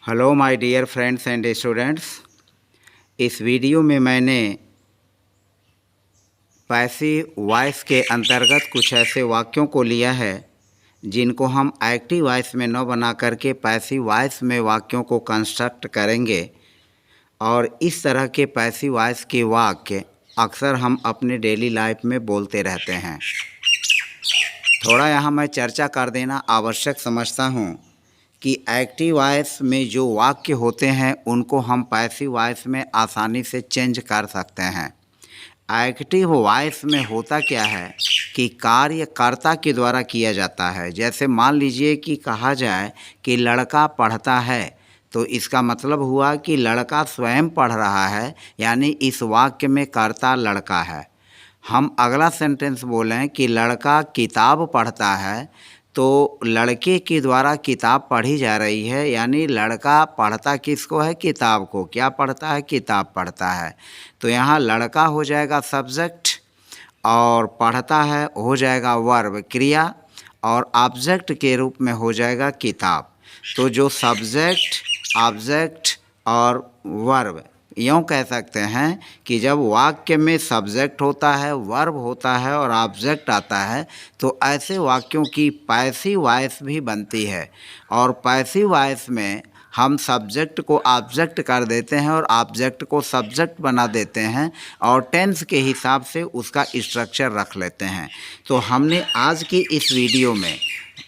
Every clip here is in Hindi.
Hello my dear friends and students. इस वीडियो में मैंने पैसिव वॉइस के अंतर्गत कुछ ऐसे वाक्यों को लिया है जिनको हम एक्टिव वॉइस में न बना करके पैसिव वॉइस में वाक्यों को कंस्ट्रक्ट करेंगे। और इस तरह के पैसिव वॉइस के वाक्य अक्सर हम अपने डेली लाइफ में बोलते रहते हैं। थोड़ा यहाँ मैं चर्चा कर देना आवश्यक समझता हूँ कि एक्टिव वॉइस में जो वाक्य होते हैं उनको हम पैसिव वॉइस में आसानी से चेंज कर सकते हैं। एक्टिव वॉइस में होता क्या है कि कार्य कर्ता के द्वारा किया जाता है। जैसे मान लीजिए कि कहा जाए कि लड़का पढ़ता है, तो इसका मतलब हुआ कि लड़का स्वयं पढ़ रहा है, यानी इस वाक्य में कर्ता लड़का है। हम अगला सेंटेंस बोलें कि लड़का किताब पढ़ता है, तो लड़के के द्वारा किताब पढ़ी जा रही है, यानी लड़का पढ़ता किसको है? किताब को। क्या पढ़ता है? किताब पढ़ता है। तो यहाँ लड़का हो जाएगा सब्जेक्ट और पढ़ता है हो जाएगा वर्ब क्रिया, और ऑब्जेक्ट के रूप में हो जाएगा किताब। तो जो सब्जेक्ट, ऑब्जेक्ट और वर्ब, यूँ कह सकते हैं कि जब वाक्य में सब्जेक्ट होता है, वर्ब होता है और ऑब्जेक्ट आता है, तो ऐसे वाक्यों की पैसिव वॉइस भी बनती है। और पैसिव वॉइस में हम सब्जेक्ट को ऑब्जेक्ट कर देते हैं और ऑब्जेक्ट को सब्जेक्ट बना देते हैं और टेंस के हिसाब से उसका स्ट्रक्चर रख लेते हैं। तो हमने आज की इस वीडियो में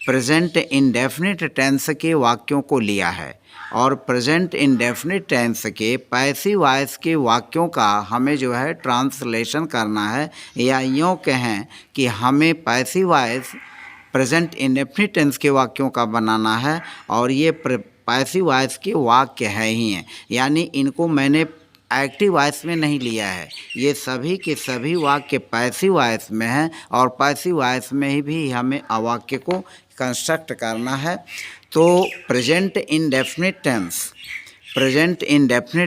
प्रेजेंट इंडेफिनिट टेंस के वाक्यों को लिया है, और प्रेजेंट इंडेफिनिट टेंस के पैसिव वॉइस के वाक्यों का हमें जो है ट्रांसलेशन करना है, या यूँ कहें कि हमें passive voice present indefinite tense के वाक्यों का बनाना है। और ये पैसिव वॉइस के वाक्य है ही हैं, यानी इनको मैंने एक्टिव वॉइस में नहीं लिया है। ये सभी के सभी वाक्य पैसिव वॉइस में हैं और पैसिव वॉइस में ही भी हमें वाक्य को कंस्ट्रक्ट करना है। तो प्रेजेंट इंडेफिनिट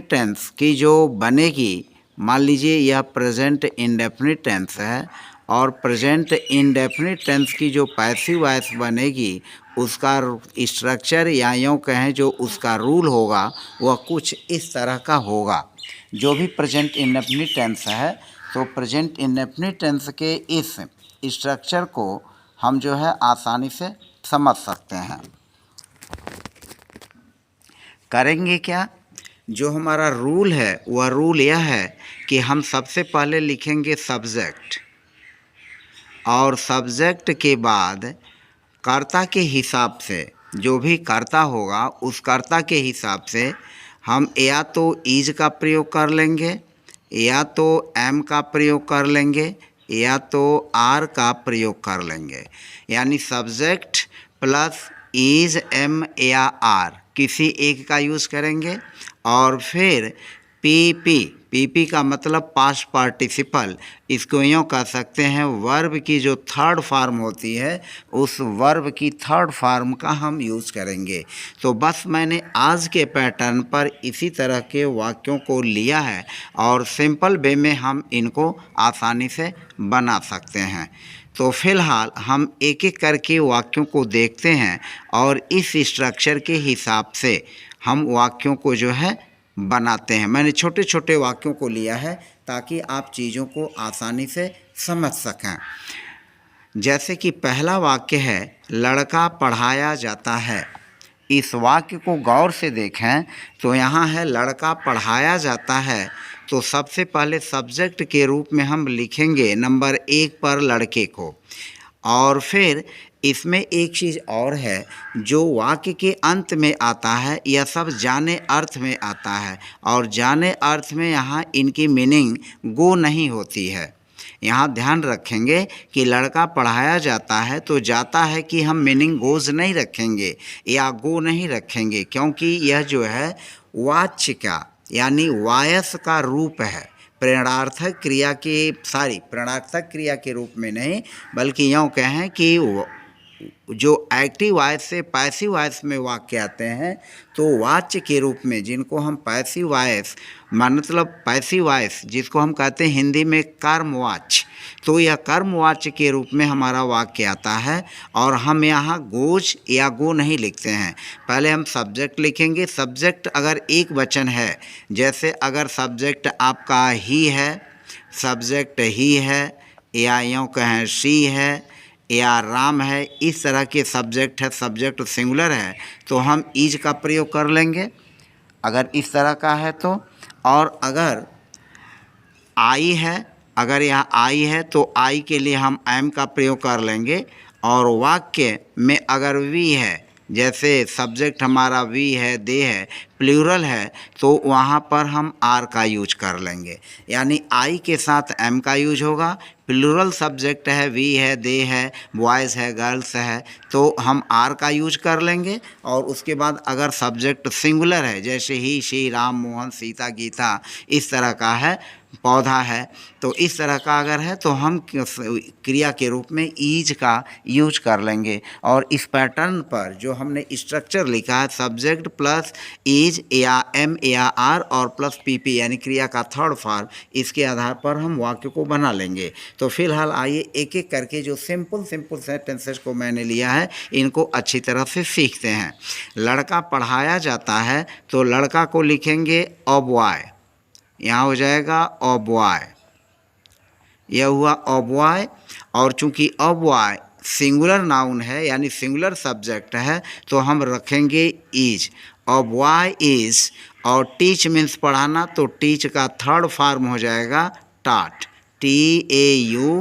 टेंस की जो बनेगी, मान लीजिए यह प्रेजेंट इंडेफिनिट टेंस है, और प्रेजेंट इंडेफिनिट टेंस की जो पैसिव वॉइस बनेगी उसका स्ट्रक्चर, या यूँ कहें जो उसका रूल होगा, वह कुछ इस तरह का होगा। जो भी प्रेजेंट इंडेफिनिट टेंस है, तो प्रेजेंट इंडेफिनिट टेंस के इस स्ट्रक्चर को हम जो है आसानी से समझ सकते हैं। करेंगे क्या? जो हमारा रूल है वह रूल यह है कि हम सबसे पहले लिखेंगे सब्जेक्ट, और सब्जेक्ट के बाद कर्ता के हिसाब से, जो भी कर्ता होगा उस कर्ता के हिसाब से हम या तो इज का प्रयोग कर लेंगे, या तो एम का प्रयोग कर लेंगे, या तो आर का प्रयोग कर लेंगे। यानी सब्जेक्ट प्लस इज, एम या आर, किसी एक का यूज़ करेंगे। और फिर पीपी का मतलब पास्ट पार्टिसिपल, इसको यूँ कह सकते हैं वर्ब की जो थर्ड फॉर्म होती है, उस वर्ब की थर्ड फॉर्म का हम यूज़ करेंगे। तो बस मैंने आज के पैटर्न पर इसी तरह के वाक्यों को लिया है और सिंपल वे में हम इनको आसानी से बना सकते हैं। तो फिलहाल हम एक एक करके वाक्यों को देखते हैं और इस स्ट्रक्चर के हिसाब से हम वाक्यों को जो है बनाते हैं। मैंने छोटे छोटे वाक्यों को लिया है ताकि आप चीज़ों को आसानी से समझ सकें। जैसे कि पहला वाक्य है, लड़का पढ़ाया जाता है। इस वाक्य को गौर से देखें तो यहाँ है लड़का पढ़ाया जाता है, तो सबसे पहले सब्जेक्ट के रूप में हम लिखेंगे नंबर 1 पर लड़के को। और फिर इसमें एक चीज़ और है, जो वाक्य के अंत में आता है, यह सब जाने अर्थ में आता है, और जाने अर्थ में यहाँ इनकी मीनिंग गो नहीं होती है। यहाँ ध्यान रखेंगे कि लड़का पढ़ाया जाता है, तो जाता है कि हम मीनिंग गोज नहीं रखेंगे या गो नहीं रखेंगे, क्योंकि यह जो है वाच्य का यानी वायस का रूप है। प्रेरणार्थक क्रिया के रूप में नहीं, बल्कि यूँ कहें कि जो एक्टिव वॉइस से पैसिव वॉइस में वाक्य आते हैं, तो वाच्य के रूप में, जिनको हम पैसिव वॉइस मतलब पैसिव वॉइस जिसको हम कहते हैं हिंदी में कर्मवाच्य, तो यह कर्मवाच्य के रूप में हमारा वाक्य आता है। और हम यहाँ गोज या गो नहीं लिखते हैं, पहले हम सब्जेक्ट लिखेंगे। सब्जेक्ट अगर एक वचन है, जैसे अगर सब्जेक्ट आपका ही है, सब्जेक्ट ही है, या यूँ कहें सी है, या राम है, इस तरह के सब्जेक्ट है, सब्जेक्ट सिंगुलर है, तो हम इज का प्रयोग कर लेंगे अगर इस तरह का है तो। और अगर आई है, अगर यहाँ आई है तो आई के लिए हम एम का प्रयोग कर लेंगे। और वाक्य में अगर वी है, जैसे सब्जेक्ट हमारा वी है, दे है, प्लूरल है, तो वहाँ पर हम आर का यूज कर लेंगे, यानी आई के साथ एम का यूज होगा। प्लूरल सब्जेक्ट है, वी है, दे है, बॉयज़ है, गर्ल्स है, तो हम आर का यूज कर लेंगे। और उसके बाद अगर सब्जेक्ट सिंगुलर है, जैसे ही, शी, राम, मोहन, सीता, गीता, इस तरह का है, पौधा है, तो इस तरह का अगर है तो हम क्रिया के रूप में ईज का यूज कर लेंगे। और इस पैटर्न पर जो हमने स्ट्रक्चर लिखा है, सब्जेक्ट प्लस ईज या एम या आर और प्लस पीपी, यानी क्रिया का थर्ड फॉर्म, इसके आधार पर हम वाक्य को बना लेंगे। तो फिलहाल आइए एक एक करके जो सिंपल सेंटेंसेस को मैंने लिया है, इनको अच्छी तरह से सीखते हैं। लड़का पढ़ाया जाता है, तो लड़का को लिखेंगे अ बॉय, यहाँ हो जाएगा अ बॉय, यह हुआ अ बॉय। और चूंकि अ बॉय सिंगुलर नाउन है, यानी सिंगुलर सब्जेक्ट है, तो हम रखेंगे इज, अ बॉय इज। और टीच मीन्स पढ़ाना, तो टीच का थर्ड फॉर्म हो जाएगा टाट, TAUGHT,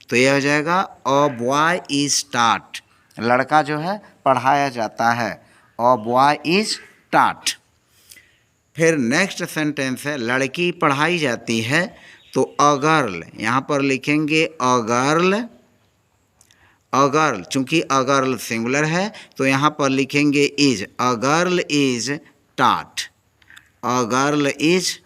तो यह हो जाएगा अ बॉय इज टाट, लड़का जो है पढ़ाया जाता है, अ बॉय इज टाट। फिर नेक्स्ट सेंटेंस है लड़की पढ़ाई जाती है, तो अ गर्ल, यहाँ पर लिखेंगे अ गर्ल, अ गर्ल, चूँकि अ गर्ल सिंगुलर है तो यहाँ पर लिखेंगे इज, अ गर्ल इज टाट, अ गर्ल इज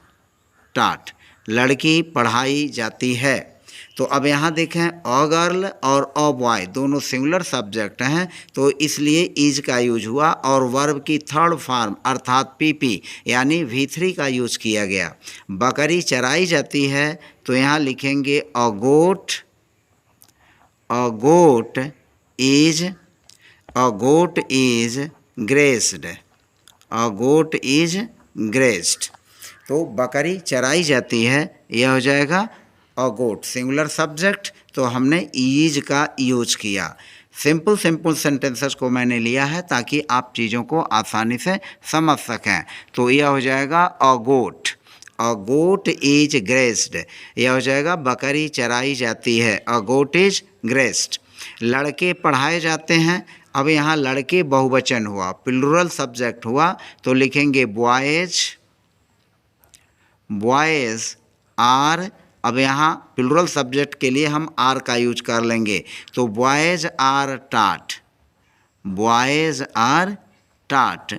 टाट, लड़की पढ़ाई जाती है। तो अब यहाँ देखें अ गर्ल और अ बॉय दोनों सिंगुलर सब्जेक्ट हैं, तो इसलिए इज का यूज हुआ। और वर्ब की थर्ड फॉर्म अर्थात पीपी यानी V3 का यूज किया गया। बकरी चराई जाती है, तो यहाँ लिखेंगे a goat, a goat is, a goat is grazed, a goat is grazed, तो बकरी चराई जाती है, यह हो जाएगा अ गोट, सिंगुलर सब्जेक्ट, तो हमने इज का यूज किया। सिंपल सेंटेंसेस को मैंने लिया है ताकि आप चीज़ों को आसानी से समझ सकें। तो यह हो जाएगा अ गोट इज ग्रेस्ड, यह हो जाएगा बकरी चराई जाती है, अ गोट इज ग्रेस्ड। लड़के पढ़ाए जाते हैं, अब यहाँ लड़के बहुवचन हुआ, प्लूरल सब्जेक्ट हुआ, तो लिखेंगे बॉयज, बॉयज़ आर। अब यहाँ प्लूरल सब्जेक्ट के लिए हम आर का यूज कर लेंगे, तो बॉयज़ आर टाट, बॉयज़ आर टाट।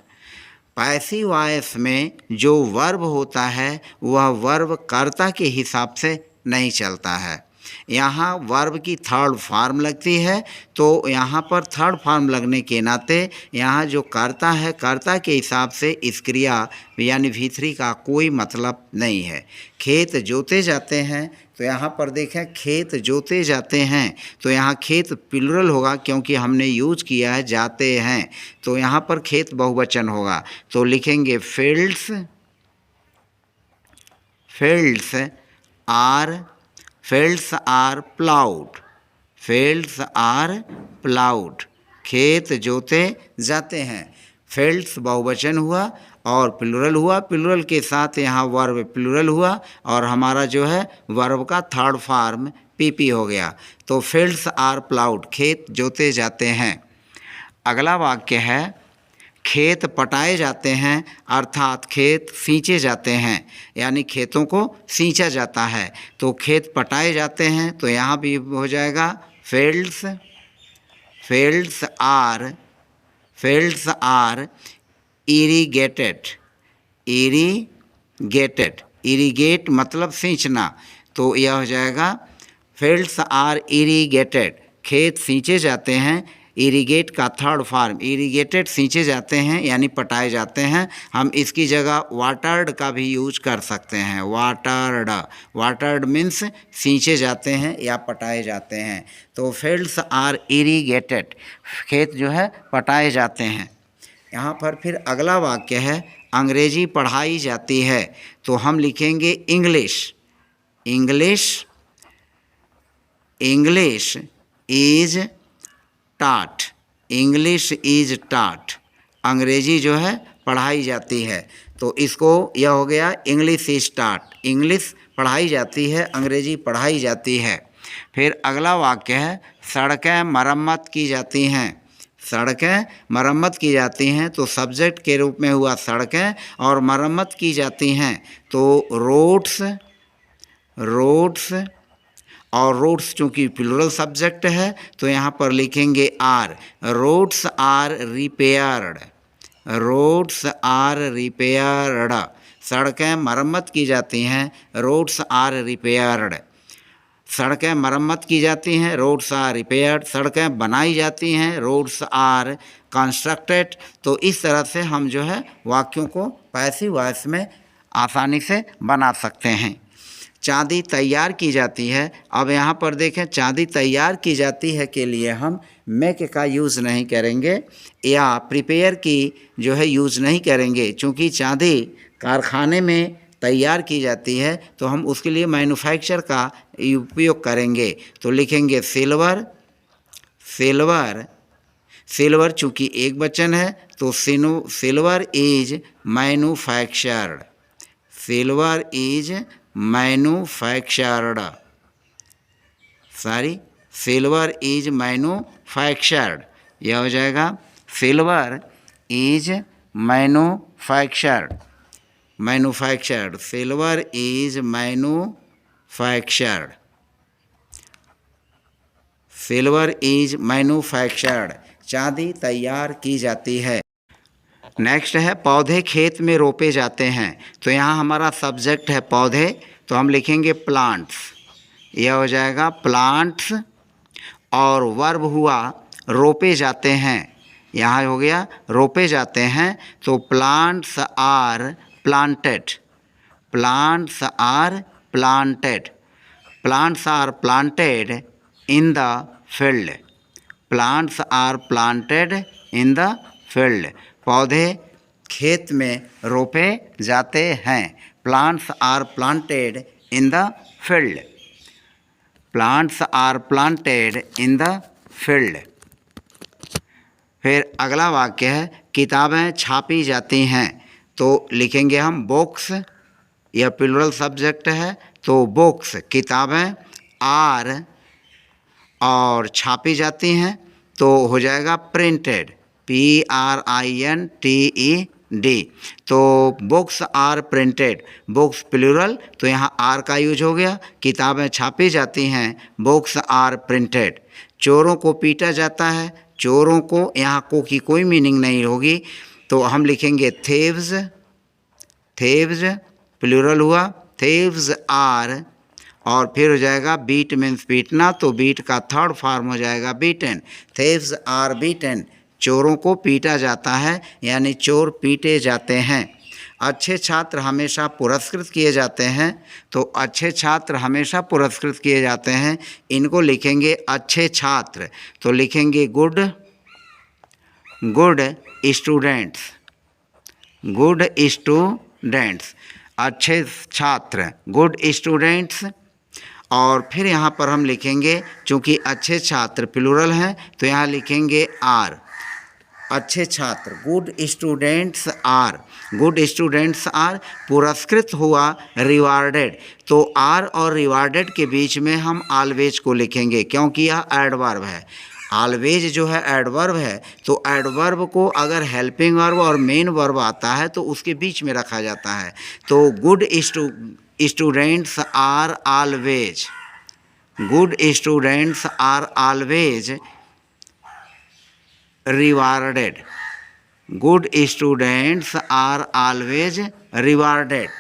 पैसिव वॉइस में जो वर्ब होता है वह वर्ब कर्ता के हिसाब से नहीं चलता है, यहाँ वर्ब की थर्ड फॉर्म लगती है, तो यहाँ पर थर्ड फॉर्म लगने के नाते यहाँ जो कर्ता है, कर्ता के हिसाब से इस क्रिया यानी V3 का कोई मतलब नहीं है। खेत जोते जाते हैं, तो यहाँ पर देखें खेत जोते जाते हैं, तो यहाँ खेत प्लूरल होगा क्योंकि हमने यूज किया है जाते हैं, तो यहाँ पर खेत बहुवचन होगा, तो लिखेंगे fields, fields are, fields are ploughed, fields are ploughed, खेत जोते जाते हैं। फील्ड्स बहुवचन हुआ और प्लूरल हुआ, प्लूरल के साथ यहाँ वर्ब प्लूरल हुआ और हमारा जो है वर्ब का थर्ड फॉर्म पीपी हो गया, तो फील्ड्स आर प्लाउड, खेत जोते जाते हैं। अगला वाक्य है खेत पटाए जाते हैं, अर्थात खेत सींचे जाते हैं, यानी खेतों को सींचा जाता है, तो खेत पटाए जाते हैं, तो यहाँ भी हो जाएगा fields, fields are irrigated, irrigated, irrigate मतलब सींचना, तो यह हो जाएगा फील्ड्स आर इरीगेटेड, खेत सींचे जाते हैं, इरिगेट का थर्ड फॉर्म, इरिगेटेड सींचे जाते हैं यानी पटाए जाते हैं। हम इसकी जगह वाटर्ड का भी यूज कर सकते हैं। वाटर्ड, वाटर्ड मीन्स सींचे जाते हैं या पटाए जाते हैं। तो फील्ड्स आर इरिगेटेड, खेत जो है पटाए जाते हैं। यहाँ पर फिर अगला वाक्य है अंग्रेजी पढ़ाई जाती है, तो हम लिखेंगे इंग्लिश। इंग्लिश, इंग्लिश इज टाट, इंग्लिश इज टाट, अंग्रेजी जो है पढ़ाई जाती है। तो इसको यह हो गया इंग्लिश इज टाट, इंग्लिश पढ़ाई जाती है, अंग्रेजी पढ़ाई जाती है। फिर अगला वाक्य है सड़कें मरम्मत की जाती हैं। सड़कें मरम्मत की जाती हैं, तो सब्जेक्ट के रूप में हुआ सड़कें और मरम्मत की जाती हैं तो रोड्स, रोड्स, और रोड्स चूँकि प्लूरल सब्जेक्ट है तो यहाँ पर लिखेंगे are, roads are repaired, roads are repaired, सड़कें मरम्मत की जाती हैं, रोड्स आर रिपेयर्ड। सड़कें मरम्मत की जाती हैं, रोड्स आर रिपेयर्ड, सड़कें बनाई जाती हैं, रोड्स आर कंस्ट्रक्टेड। तो इस तरह से हम जो है वाक्यों को पैसिव वॉइस में आसानी से बना सकते हैं। चांदी तैयार की जाती है, अब यहाँ पर देखें चांदी तैयार की जाती है के लिए हम मेक का यूज़ नहीं करेंगे या प्रिपेयर की जो है यूज़ नहीं करेंगे, चूँकि चांदी कारखाने में तैयार की जाती है तो हम उसके लिए मैन्युफैक्चर का उपयोग करेंगे। तो लिखेंगे सिल्वर, सिल्वर, सिल्वर चूँकि एक वचन है तो silver is manufactured, silver is manufactured, sorry silver is manufactured, यह हो जाएगा silver is manufactured, manufactured, silver is manufactured, silver is manufactured, चांदी तैयार की जाती है। नेक्स्ट है पौधे खेत में रोपे जाते हैं, तो यहाँ हमारा सब्जेक्ट है पौधे, तो हम लिखेंगे प्लांट्स, यह हो जाएगा प्लांट्स, और वर्ब हुआ रोपे जाते हैं, यहाँ हो गया रोपे जाते हैं, तो plants are planted, plants are planted, plants are planted in the field, plants are planted in the field, पौधे खेत में रोपे जाते हैं, plants are planted in the field, plants are planted in the field. फिर अगला वाक्य है किताबें छापी जाती हैं, तो लिखेंगे हम बुक्स, यह प्लूरल सब्जेक्ट है तो बुक्स किताबें आर और छापी जाती हैं तो हो जाएगा प्रिंटेड, PRINTED, तो books are printed, books plural तो यहाँ आर का यूज हो गया, किताबें छापी जाती हैं, बुक्स आर प्रिंटेड। चोरों को पीटा जाता है, चोरों को यहाँ को की कोई मीनिंग नहीं होगी तो हम लिखेंगे थेव्स, थेव्स प्लूरल हुआ, थेव्स आर, और फिर हो जाएगा बीट मीन्स पीटना, तो बीट का थर्ड फॉर्म हो जाएगा बीटन, थेव्स आर बीटन, चोरों को पीटा जाता है यानी चोर पीटे जाते हैं। अच्छे छात्र हमेशा पुरस्कृत किए जाते हैं, तो अच्छे छात्र हमेशा पुरस्कृत किए जाते हैं, इनको लिखेंगे अच्छे छात्र, तो लिखेंगे good, good students, good students, अच्छे छात्र गुड स्टूडेंट्स। और फिर यहाँ पर हम लिखेंगे चूँकि अच्छे छात्र प्लूरल हैं तो यहाँ लिखेंगे आर, अच्छे छात्र good students are, good students are, पुरस्कृत हुआ रिवार्डेड, तो आर और रिवार्डेड के बीच में हम ऑलवेज को लिखेंगे क्योंकि यह एडवर्ब है। ऑलवेज जो है एडवर्ब है, तो एडवर्ब को अगर हेल्पिंग वर्ब और मेन वर्ब आता है तो उसके बीच में रखा जाता है, तो good students are always, good students are always rewarded, good students are always rewarded,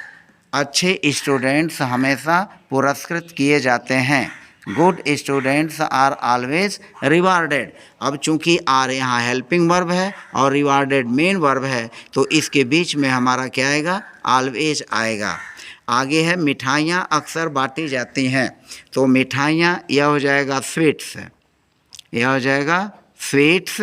अच्छे स्टूडेंट्स हमेशा पुरस्कृत किए जाते हैं, good students are always rewarded. अब चूंकि आर यहाँ हेल्पिंग वर्ब है और रिवार्डेड मेन वर्ब है, तो इसके बीच में हमारा क्या आएगा, ऑलवेज आएगा। आगे है मिठाइयाँ अक्सर बांटी जाती हैं, तो मिठाइयाँ यह हो जाएगा स्वीट्स, यह हो जाएगा स्वीट्स,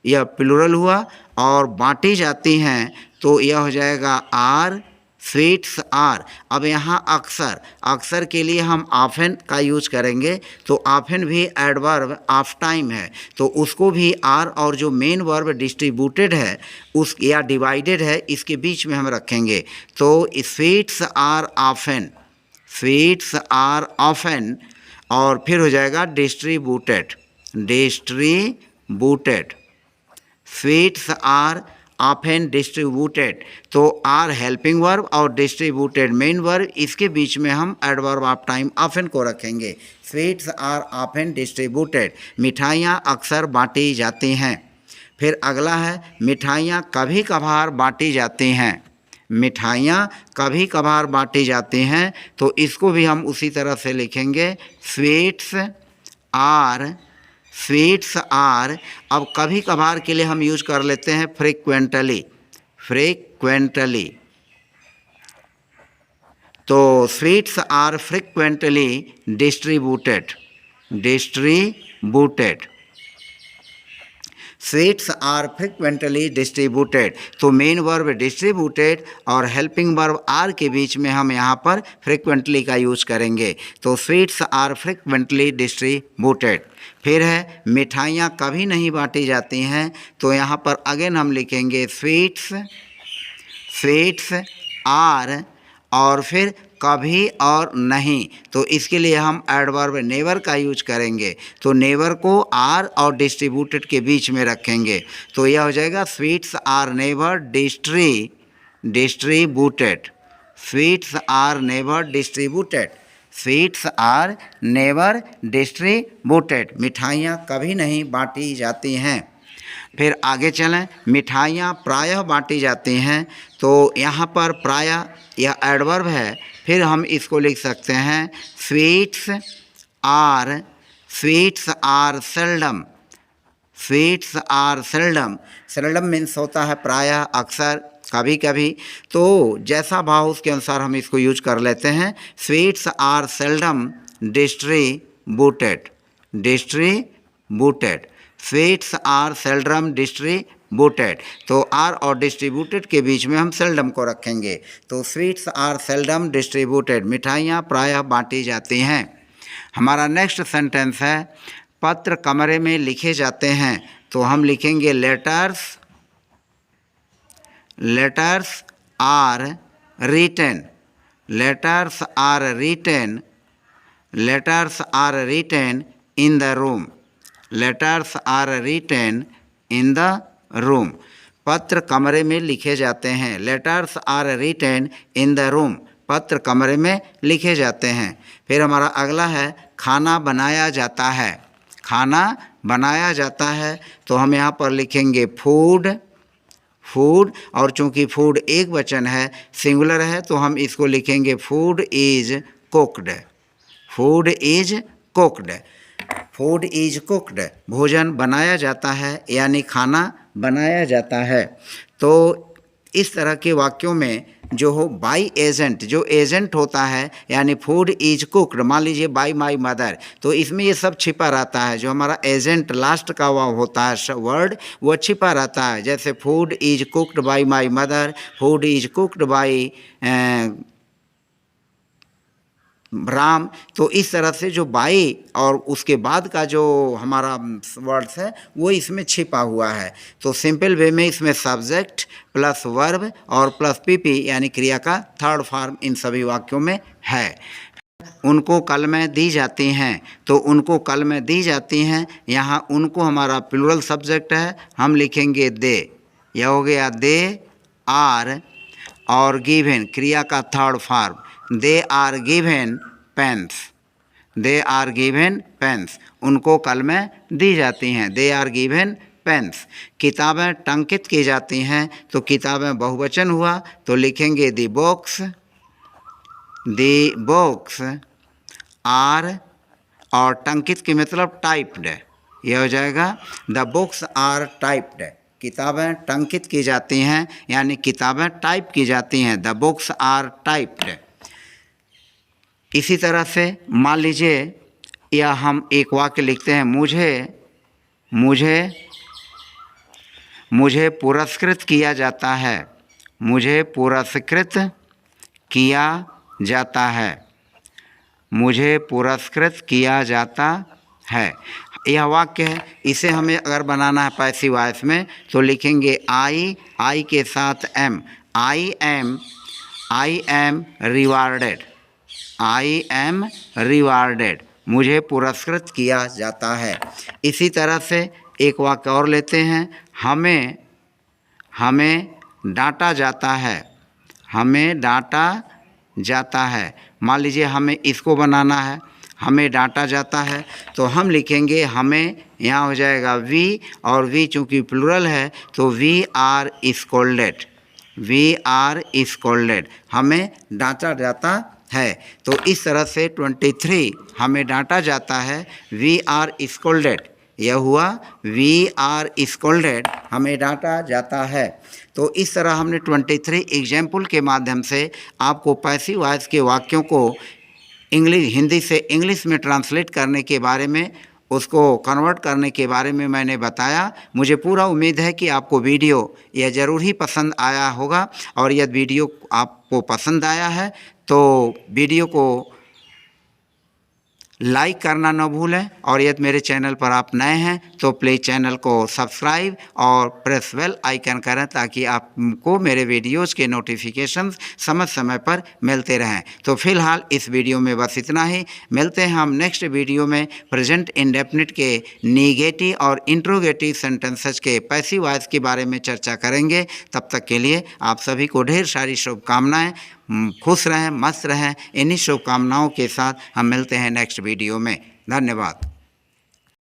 यह प्लूरल हुआ। और बांटी जाती हैं तो यह हो जाएगा आर, स्वीट्स आर। अब यहाँ अक्सर, अक्सर के लिए हम ऑफन का यूज करेंगे, तो ऑफन भी एडवर्ब ऑफ टाइम है, तो उसको भी आर और जो मेन वर्ब डिस्ट्रीब्यूटेड है उस या डिवाइडेड है इसके बीच में हम रखेंगे। तो sweets are often, sweets are often, और फिर हो जाएगा distributed, distributed, sweets are often distributed. तो आर हेल्पिंग वर्ब और डिस्ट्रीब्यूटेड मेन वर्ब, इसके बीच में हम एडवर्ब ऑफ टाइम ऑफन को रखेंगे। स्वीट्स आर ऑफन डिस्ट्रीब्यूटेड, मिठाइयाँ अक्सर बांटी जाती हैं। फिर अगला है मिठाइयाँ कभी कभार बांटी जाती हैं, मिठाइयाँ कभी कभार बांटी जाती हैं, तो इसको भी हम उसी तरह से लिखेंगे स्वीट्स आर, स्वीट्स आर। अब कभी कभार के लिए हम यूज कर लेते हैं फ्रीक्वेंटली, फ्रीक्वेंटली। तो sweets are frequently distributed, distributed, sweets are frequently distributed. तो मेन वर्ब डिस्ट्रीब्यूटेड और हेल्पिंग वर्ब आर के बीच में हम यहाँ पर फ्रीक्वेंटली का यूज करेंगे, तो स्वीट्स आर फ्रीक्वेंटली डिस्ट्रीब्यूटेड। फिर है मिठाइयाँ कभी नहीं बांटी जाती हैं, तो यहाँ पर अगेन हम लिखेंगे स्वीट्स, स्वीट्स आर, और फिर कभी और नहीं, तो इसके लिए हम एडवर्ब नेवर का यूज करेंगे, तो नेवर को आर और डिस्ट्रीब्यूटेड के बीच में रखेंगे, तो यह हो जाएगा sweets are never distributed, sweets are never distributed, sweets are never distributed, मिठाइयाँ कभी नहीं बांटी जाती हैं। फिर आगे चलें, मिठाइयाँ प्रायः बांटी जाती हैं, तो यहाँ पर प्रायः यह एडवर्ब है, फिर हम इसको लिख सकते हैं sweets are, sweets are seldom, sweets are seldom. Seldom means होता है प्रायः, अक्सर, कभी कभी, तो जैसा भाव उसके अनुसार हम इसको यूज कर लेते हैं। Sweets are seldom distributed, distributed, sweets are seldom distributed, तो आर और डिस्ट्रीब्यूटेड के बीच में हम सेल्डम को रखेंगे, तो स्वीट्स आर सेल्डम डिस्ट्रीब्यूटेड, मिठाइयाँ प्रायः बांटी जाती हैं। हमारा नेक्स्ट सेंटेंस है पत्र कमरे में लिखे जाते हैं, तो हम लिखेंगे letters, letters are written, letters are written, letters are written in the room, letters are written in the room, पत्र कमरे में लिखे जाते हैं, letters are written in the room, पत्र कमरे में लिखे जाते हैं। फिर हमारा अगला है खाना बनाया जाता है, खाना बनाया जाता है, तो हम यहाँ पर लिखेंगे फूड, फूड, और चूँकि फूड एक वचन है, सिंगुलर है, तो हम इसको लिखेंगे food is cooked, food is cooked, food is cooked, भोजन बनाया जाता है यानी खाना बनाया जाता है। तो इस तरह के वाक्यों में जो हो बाई एजेंट, जो एजेंट होता है, यानी फूड इज कुक्ड, मान लीजिए बाई माई मदर, तो इसमें ये सब छिपा रहता है, जो हमारा एजेंट लास्ट का वह होता है वर्ड, वो छिपा रहता है, जैसे food is cooked by my mother, food is cooked by Ram. तो इस तरह से जो बाई और उसके बाद का जो हमारा वर्ड्स है वो इसमें छिपा हुआ है, तो सिंपल वे में इसमें सब्जेक्ट प्लस वर्ब और प्लस पीपी यानी क्रिया का थर्ड फॉर्म इन सभी वाक्यों में है। उनको कलमें दी जाती हैं, तो उनको कलमें दी जाती हैं, यहाँ उनको हमारा प्लूरल सब्जेक्ट है, हम लिखेंगे दे, यह हो गया दे आर, और गिवन क्रिया का third form, they are given pens, they are given pens, उनको कलमें दी जाती हैं, दे आर गिवन पेन्स। किताबें टंकित की जाती हैं, तो किताबें बहुवचन हुआ, तो लिखेंगे दी बुक्स, दी बुक्स आर और टंकित की मतलब टाइप्ड, यह हो जाएगा द बुक्स आर टाइप्ड, किताबें टंकित की जाती हैं यानी किताबें टाइप की जाती हैं, द बुक्स आर टाइप्ड। इसी तरह से मान लीजिए या हम एक वाक्य लिखते हैं, मुझे पुरस्कृत किया जाता है, मुझे पुरस्कृत किया जाता है, मुझे पुरस्कृत किया जाता है, यह वाक्य है। इसे हमें अगर बनाना है पैसिव वॉइस में तो लिखेंगे आई के साथ am, I am rewarded, I am rewarded, मुझे पुरस्कृत किया जाता है। इसी तरह से एक वाक्य और लेते हैं, हमें डांटा जाता है, हमें डांटा जाता है। मान लीजिए हमें इसको बनाना है, हमें डांटा जाता है, तो हम लिखेंगे हमें, यहाँ हो जाएगा वी, और वी चूँकि प्लूरल है तो we are scolded, we are scolded, हमें डांटा जाता है। तो इस तरह से 23 हमें डांटा जाता है, वी आर स्कोल्डेड, यह हुआ वी आर स्कोल्डेड, हमें डांटा जाता है। तो इस तरह हमने 23 एग्जाम्पल के माध्यम से आपको पैसिव वॉइस के वाक्यों को हिंदी से इंग्लिश में ट्रांसलेट करने के बारे में, उसको कन्वर्ट करने के बारे में मैंने बताया। मुझे पूरा उम्मीद है कि आपको वीडियो यह ज़रूर ही पसंद आया होगा, और यदि वीडियो आपको पसंद आया है तो वीडियो को लाइक करना न भूलें, और यदि मेरे चैनल पर आप नए हैं तो प्लीज़ चैनल को सब्सक्राइब और प्रेस बेल आइकन करें ताकि आपको मेरे वीडियोज़ के नोटिफिकेशंस समय समय पर मिलते रहें। तो फिलहाल इस वीडियो में बस इतना ही, मिलते हैं हम नेक्स्ट वीडियो में प्रेजेंट इंडेफिनिट के नेगेटिव और इंट्रोगेटिव सेंटेंसेस के पैसिव वॉइस के बारे में चर्चा करेंगे। तब तक के लिए आप सभी को ढेर सारी शुभकामनाएँ, खुश रहें, मस्त रहें। इन्हीं शुभकामनाओं के साथ हम मिलते हैं नेक्स्ट वीडियो में। धन्यवाद।